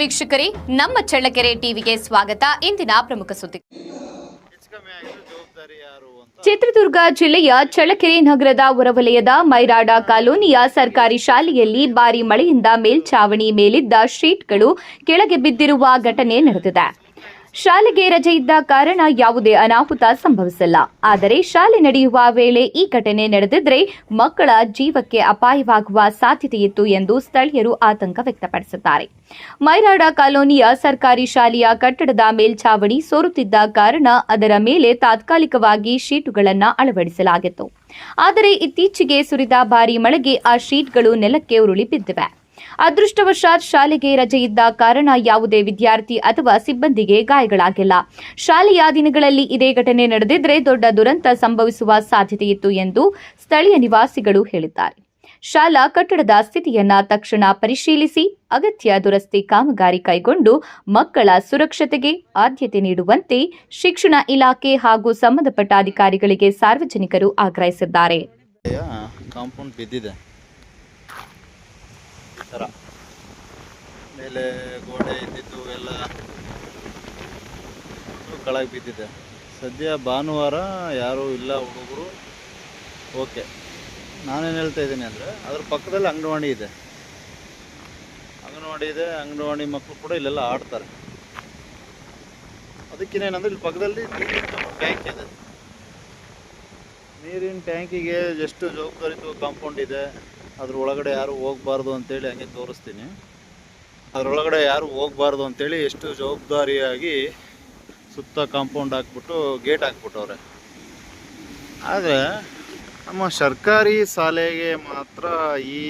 ವೀಕ್ಷಕರೇ, ನಮ್ಮ ಚಳ್ಳಕೆರೆ ಟಿವಿಗೆ ಸ್ವಾಗತ. ಇಂದಿನ ಪ್ರಮುಖ ಸುದ್ದಿ. ಚಿತ್ರದುರ್ಗ ಜಿಲ್ಲೆಯ ಚಳ್ಳಕೆರೆ ನಗರದ ಹೊರವಲಯದ ಮೈರಾಡ ಕಾಲೋನಿಯ ಸರ್ಕಾರಿ ಶಾಲೆಯಲ್ಲಿ ಭಾರೀ ಮಳೆಯಿಂದ ಮೇಲ್ಛಾವಣಿ ಮೇಲಿದ್ದ ಶೀಟ್ಗಳು ಕೆಳಗೆ ಬಿದ್ದಿರುವ ಘಟನೆ ನಡೆದಿದೆ. ಶಾಲೆಗೆ ರಜೆ ಇದ್ದ ಕಾರಣ ಯಾವುದೇ ಅನಾಹುತ ಸಂಭವಿಸಿಲ್ಲ. ಆದರೆ ಶಾಲೆ ನಡೆಯುವ ವೇಳೆ ಈ ಘಟನೆ ನಡೆದಿದ್ರೆ ಮಕ್ಕಳ ಜೀವಕ್ಕೆ ಅಪಾಯವಾಗುವ ಸಾಧ್ಯತೆಯಿತ್ತು ಎಂದು ಸ್ಥಳೀಯರು ಆತಂಕ ವ್ಯಕ್ತಪಡಿಸಿದ್ದಾರೆ. ಮೈರಾಡ ಕಾಲೋನಿಯ ಸರ್ಕಾರಿ ಶಾಲೆಯ ಕಟ್ಟಡದ ಮೇಲ್ಛಾವಣಿ ಸೋರುತ್ತಿದ್ದ ಕಾರಣ ಅದರ ಮೇಲೆ ತಾತ್ಕಾಲಿಕವಾಗಿ ಶೀಟುಗಳನ್ನು ಅಳವಡಿಸಲಾಗಿತ್ತು. ಆದರೆ ಇತ್ತೀಚೆಗೆ ಸುರಿದ ಭಾರೀ ಮಳೆಗೆ ಆ ಶೀಟ್ಗಳು ನೆಲಕ್ಕೆ ಉರುಳಿ ಬಿದ್ದಿವೆ. ಅದೃಷ್ಟವಶಾತ್ ಶಾಲೆಗೆ ರಜೆ ಇದ್ದ ಕಾರಣ ಯಾವುದೇ ವಿದ್ಯಾರ್ಥಿ ಅಥವಾ ಸಿಬ್ಬಂದಿಗೆ ಗಾಯಗಳಾಗಿಲ್ಲ. ಶಾಲೆಯ ದಿನಗಳಲ್ಲಿ ಇದೇ ಘಟನೆ ನಡೆದಿದ್ರೆ ದೊಡ್ಡ ದುರಂತ ಸಂಭವಿಸುವ ಸಾಧ್ಯತೆಯಿತ್ತು ಎಂದು ಸ್ಥಳೀಯ ನಿವಾಸಿಗಳು ಹೇಳಿದ್ದಾರೆ. ಶಾಲಾ ಕಟ್ಟಡದ ಸ್ಥಿತಿಯನ್ನ ತಕ್ಷಣ ಪರಿಶೀಲಿಸಿ ಅಗತ್ಯ ದುರಸ್ತಿ ಕಾಮಗಾರಿ ಕೈಗೊಂಡು ಮಕ್ಕಳ ಸುರಕ್ಷತೆಗೆ ಆದ್ಯತೆ ನೀಡುವಂತೆ ಶಿಕ್ಷಣ ಇಲಾಖೆ ಹಾಗೂ ಸಂಬಂಧಪಟ್ಟ ಅಧಿಕಾರಿಗಳಿಗೆ ಸಾರ್ವಜನಿಕರು ಆಗ್ರಹಿಸಿದ್ದಾರೆ. ಮೇಲೆ ಗೋಡೆ ಇದ್ದಿದ್ದು ಎಲ್ಲ ಕೆಳಗೆ ಬಿದ್ದಿದೆ. ಸದ್ಯ ಭಾನುವಾರ ಯಾರೂ ಇಲ್ಲ, ಹುಡುಗರು ಓಕೆ. ನಾನೇನು ಹೇಳ್ತಾ ಇದ್ದೀನಿ ಅಂದರೆ ಅದ್ರ ಪಕ್ಕದಲ್ಲಿ ಅಂಗನವಾಡಿ ಇದೆ. ಅಂಗನವಾಡಿ ಮಕ್ಕಳು ಕೂಡ ಇಲ್ಲೆಲ್ಲ ಆಡ್ತಾರೆ. ಅದಕ್ಕಿನೇನಂದ್ರೆ ಇಲ್ಲಿ ಪಕ್ಕದಲ್ಲಿ ನೀರಿನ ಟ್ಯಾಂಕ್ ಇದೆ. ನೀರಿನ ಟ್ಯಾಂಕಿಗೆ ಎಷ್ಟು ಜವಾಬ್ದಾರಿತು ಕಾಂಪೌಂಡ್ ಇದೆ. ಅದ್ರ ಒಳಗಡೆ ಯಾರು ಹೋಗಬಾರ್ದು ಅಂತೇಳಿ ಹಂಗೆ ತೋರಿಸ್ತೀನಿ. ಅದರೊಳಗಡೆ ಯಾರು ಹೋಗಬಾರ್ದು ಅಂತೇಳಿ ಎಷ್ಟು ಜವಾಬ್ದಾರಿಯಾಗಿ ಸುತ್ತ ಕಾಂಪೌಂಡ್ ಹಾಕ್ಬಿಟ್ಟು ಗೇಟ್ ಹಾಕ್ಬಿಟ್ಟವ್ರೆ. ಆದರೆ ನಮ್ಮ ಸರ್ಕಾರಿ ಶಾಲೆಗೆ ಮಾತ್ರ ಈ